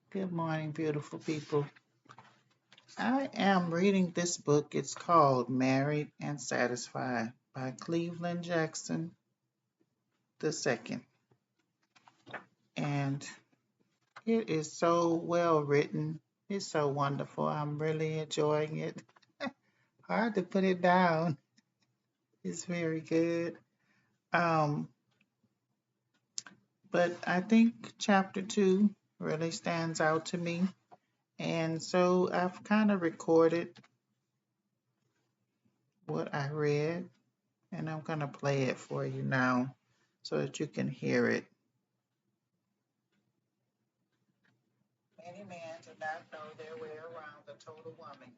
Good morning, beautiful people. I am reading this book. It's called Married and Satisfied by Cleveland Jackson II. And it is so well written. It's so wonderful. I'm really enjoying it. Hard to put it down. It's very good. Um, but I think chapter 2 really stands out to me. And so I've kind of recorded what I read, and I'm going to play it for you now so that you can hear it. Many men do not know their way around the total woman,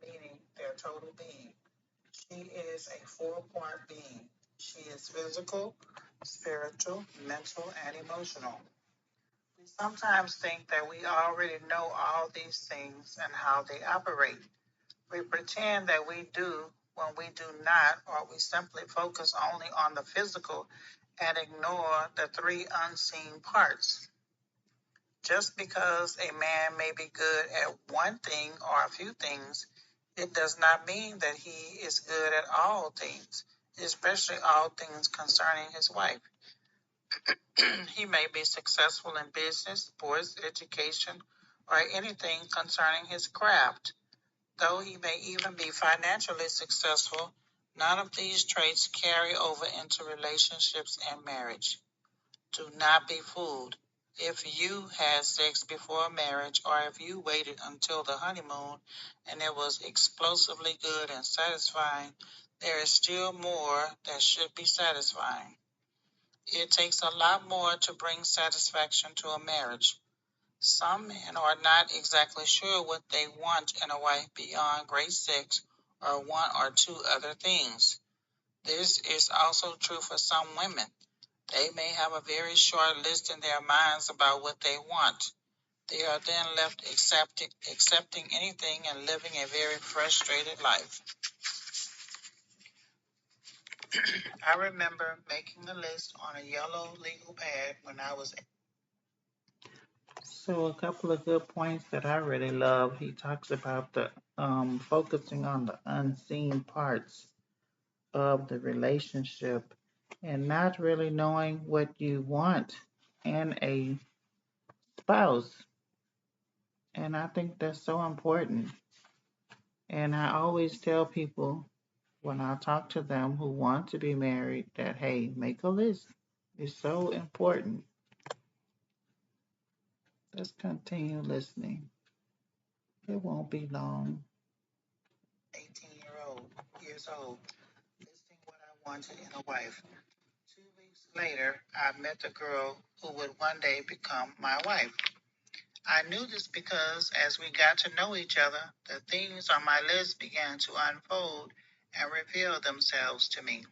meaning their total being. She is a four-part being. She is physical, spiritual, mental, and emotional. We sometimes think that we already know all these things and how they operate. We pretend that we do when we do not, or we simply focus only on the physical and ignore the three unseen parts. Just because a man may be good at one thing or a few things, it does not mean that he is good at all things, especially all things concerning his wife. He may be successful in business, sports, education, or anything concerning his craft. Though he may even be financially successful, none of these traits carry over into relationships and marriage. Do not be fooled. If you had sex before marriage, or if you waited until the honeymoon and it was explosively good and satisfying, there is still more that should be satisfying. It takes a lot more to bring satisfaction to a marriage. Some men are not exactly sure what they want in a wife beyond great sex or one or two other things. This is also true for some women. They may have a very short list in their minds about what they want. They are then left accepting anything and living a very frustrated life. I remember making a list on a yellow legal pad when I was. So a couple of good points that I really love. He talks about the focusing on the unseen parts of the relationship and not really knowing what you want in a spouse. And I think that's so important. And I always tell people when I talk to them who want to be married that, hey, make a list. It's so important. Let's continue listening. It won't be long. 18 years old, listing what I wanted in a wife. 2 weeks later, I met the girl who would one day become my wife. I knew this because as we got to know each other, the things on my list began to unfold and reveal themselves to me.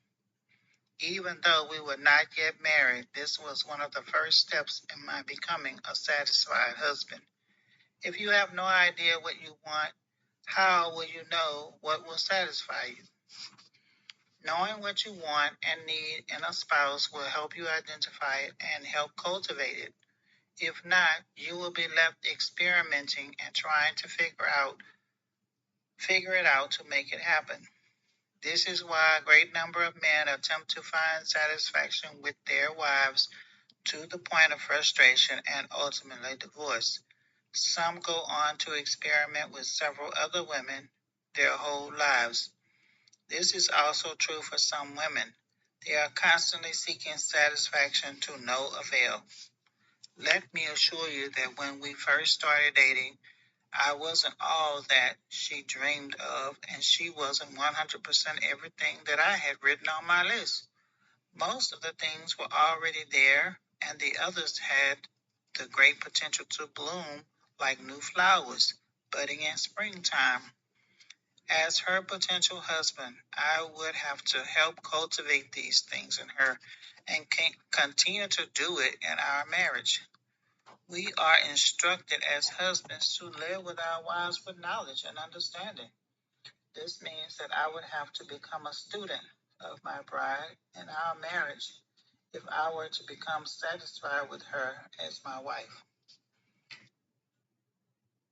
Even though we were not yet married, this was one of the first steps in my becoming a satisfied husband. If you have no idea what you want, how will you know what will satisfy you? Knowing what you want and need in a spouse will help you identify it and help cultivate it. If not, you will be left experimenting and trying to figure it out to make it happen. This is why a great number of men attempt to find satisfaction with their wives to the point of frustration and ultimately divorce. Some go on to experiment with several other women their whole lives. This is also true for some women. They are constantly seeking satisfaction to no avail. Let me assure you that when we first started dating, I wasn't all that she dreamed of, and she wasn't 100% everything that I had written on my list. Most of the things were already there, and the others had the great potential to bloom like new flowers budding in springtime. As her potential husband, I would have to help cultivate these things in her and continue to do it in our marriage. We are instructed as husbands to live with our wives with knowledge and understanding. This means that I would have to become a student of my bride in our marriage if I were to become satisfied with her as my wife.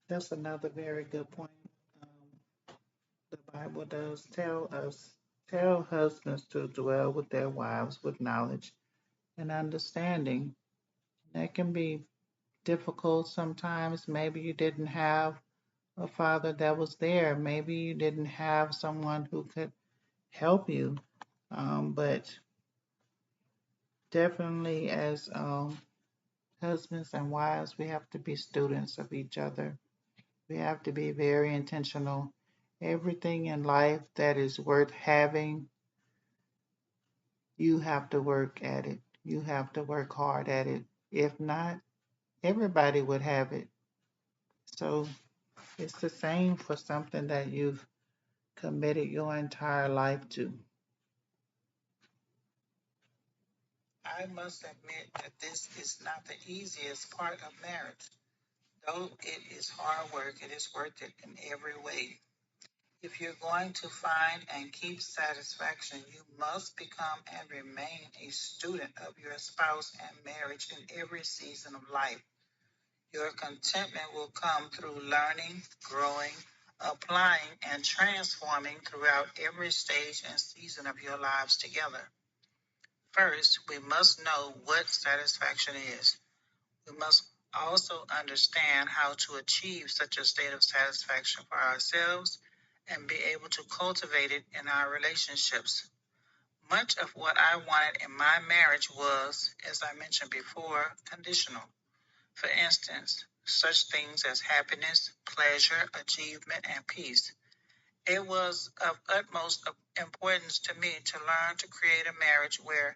That's another very good point. The Bible does tell husbands to dwell with their wives with knowledge and understanding. That can be difficult sometimes. Maybe you didn't have a father that was there. Maybe you didn't have someone who could help you. But definitely, as husbands and wives, we have to be students of each other. We have to be very intentional. Everything in life that is worth having, you have to work at it. You have to work hard at it. If not, everybody would have it. So it's the same for something that you've committed your entire life to. I must admit that this is not the easiest part of marriage. Though it is hard work, it is worth it in every way. If you're going to find and keep satisfaction, you must become and remain a student of your spouse and marriage in every season of life. Your contentment will come through learning, growing, applying, and transforming throughout every stage and season of your lives together. First, we must know what satisfaction is. We must also understand how to achieve such a state of satisfaction for ourselves and be able to cultivate it in our relationships. Much of what I wanted in my marriage was, as I mentioned before, conditional. For instance, such things as happiness, pleasure, achievement, and peace. It was of utmost importance to me to learn to create a marriage where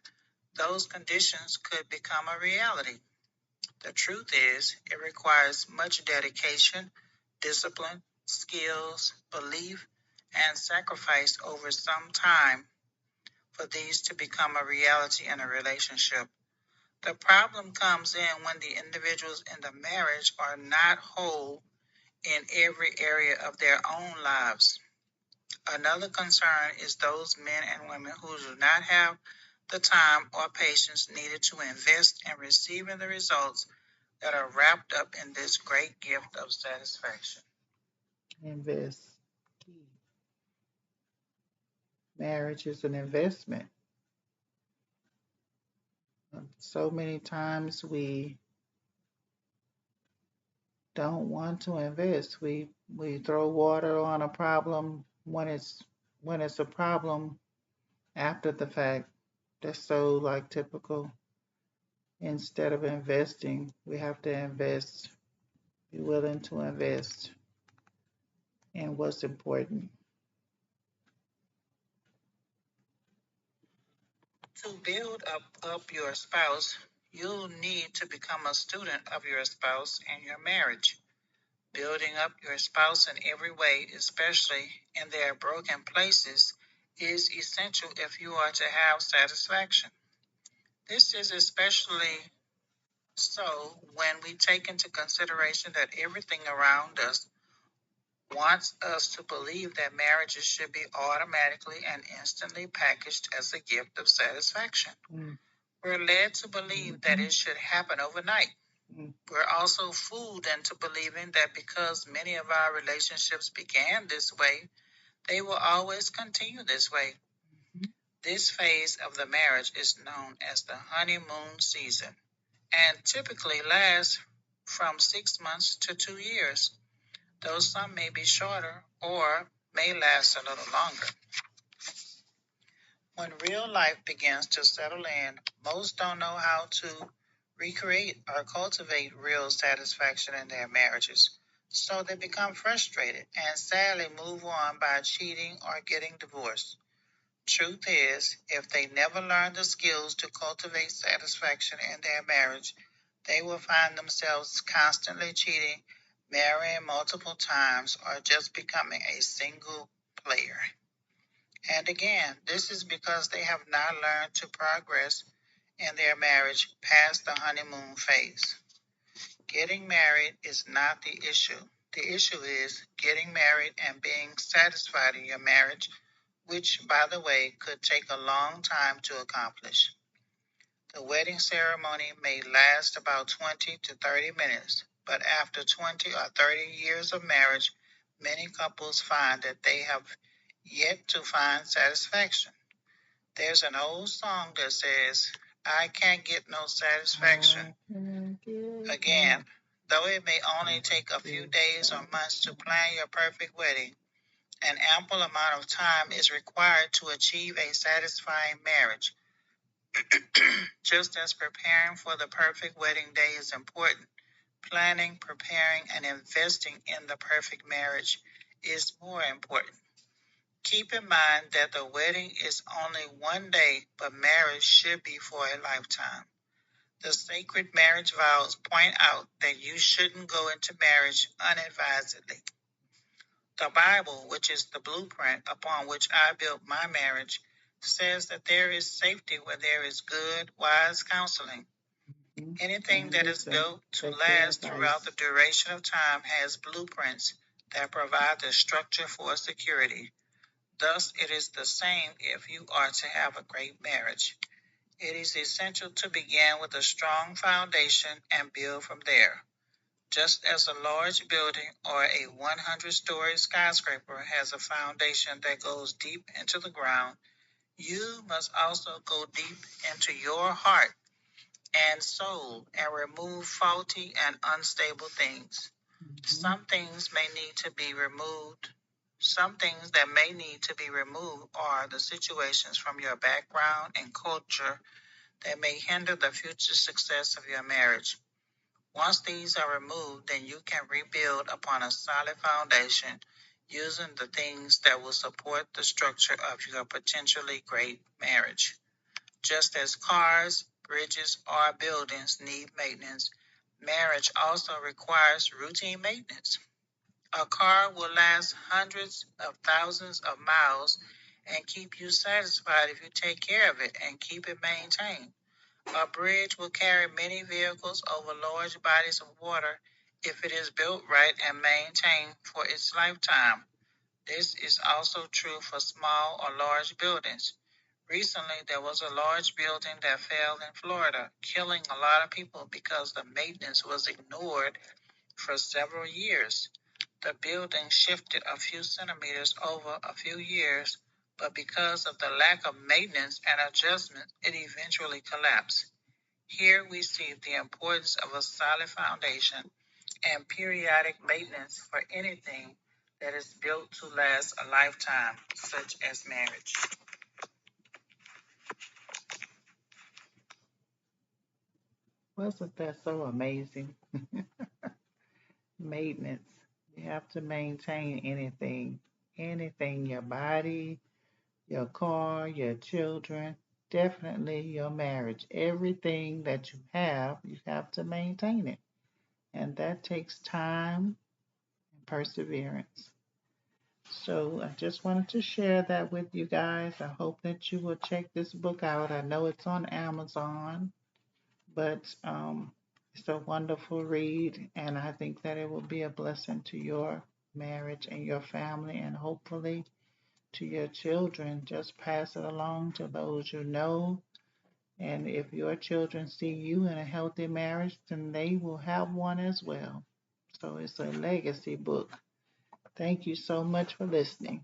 those conditions could become a reality. The truth is, it requires much dedication, discipline, skills, belief, and sacrifice over some time for these to become a reality in a relationship. The problem comes in when the individuals in the marriage are not whole in every area of their own lives. Another concern is those men and women who do not have the time or patience needed to invest in receiving the results that are wrapped up in this great gift of satisfaction. Invest. Marriage is an investment. So many times we don't want to invest. We throw water on a problem when it's a problem after the fact. That's so like typical. Instead of investing, we have to invest, be willing to invest in what's important. To build up your spouse, you'll need to become a student of your spouse and your marriage. Building up your spouse in every way, especially in their broken places, is essential if you are to have satisfaction. This is especially so when we take into consideration that everything around us wants us to believe that marriages should be automatically and instantly packaged as a gift of satisfaction. We're led to believe that it should happen overnight. We're also fooled into believing that because many of our relationships began this way, they will always continue this way. This phase of the marriage is known as the honeymoon season and typically lasts from 6 months to 2 years, though some may be shorter or may last a little longer. When real life begins to settle in, most don't know how to recreate or cultivate real satisfaction in their marriages. So they become frustrated and sadly move on by cheating or getting divorced. Truth is, if they never learn the skills to cultivate satisfaction in their marriage, they will find themselves constantly cheating, marrying multiple times, or just becoming a single player. And again, this is because they have not learned to progress in their marriage past the honeymoon phase. Getting married is not the issue. The issue is getting married and being satisfied in your marriage, which, by the way, could take a long time to accomplish. The wedding ceremony may last about 20 to 30 minutes. But after 20 or 30 years of marriage, many couples find that they have yet to find satisfaction. There's an old song that says, I can't get no satisfaction. Again, though it may only take a few days or months to plan your perfect wedding, an ample amount of time is required to achieve a satisfying marriage. Just as preparing for the perfect wedding day is important, planning, preparing, and investing in the perfect marriage is more important. Keep in mind that the wedding is only one day, but marriage should be for a lifetime. The sacred marriage vows point out that you shouldn't go into marriage unadvisedly. The Bible, which is the blueprint upon which I built my marriage, says that there is safety where there is good, wise counseling. Anything that is built to last throughout the duration of time has blueprints that provide the structure for security. Thus, it is the same if you are to have a great marriage. It is essential to begin with a strong foundation and build from there. Just as a large building or a 100-story skyscraper has a foundation that goes deep into the ground, you must also go deep into your heart and soul and remove faulty and unstable things. Some things may need to be removed. Some things that may need to be removed are the situations from your background and culture that may hinder the future success of your marriage. Once these are removed, then you can rebuild upon a solid foundation using the things that will support the structure of your potentially great marriage. Just as cars, bridges, or buildings need maintenance, marriage also requires routine maintenance. A car will last hundreds of thousands of miles and keep you satisfied if you take care of it and keep it maintained. A bridge will carry many vehicles over large bodies of water if it is built right and maintained for its lifetime. This is also true for small or large buildings. Recently, there was a large building that fell in Florida, killing a lot of people because the maintenance was ignored for several years. The building shifted a few centimeters over a few years, but because of the lack of maintenance and adjustment, it eventually collapsed. Here we see the importance of a solid foundation and periodic maintenance for anything that is built to last a lifetime, such as marriage. Wasn't that so amazing? Maintenance. You have to maintain anything, your body, your car, your children, definitely your marriage. Everything that you have to maintain it. And that takes time and perseverance. So I just wanted to share that with you guys. I hope that you will check this book out. I know it's on Amazon, but it's a wonderful read, and I think that it will be a blessing to your marriage and your family, and hopefully to your children. Just pass it along to those you know. And if your children see you in a healthy marriage, then they will have one as well. So it's a legacy book. Thank you so much for listening.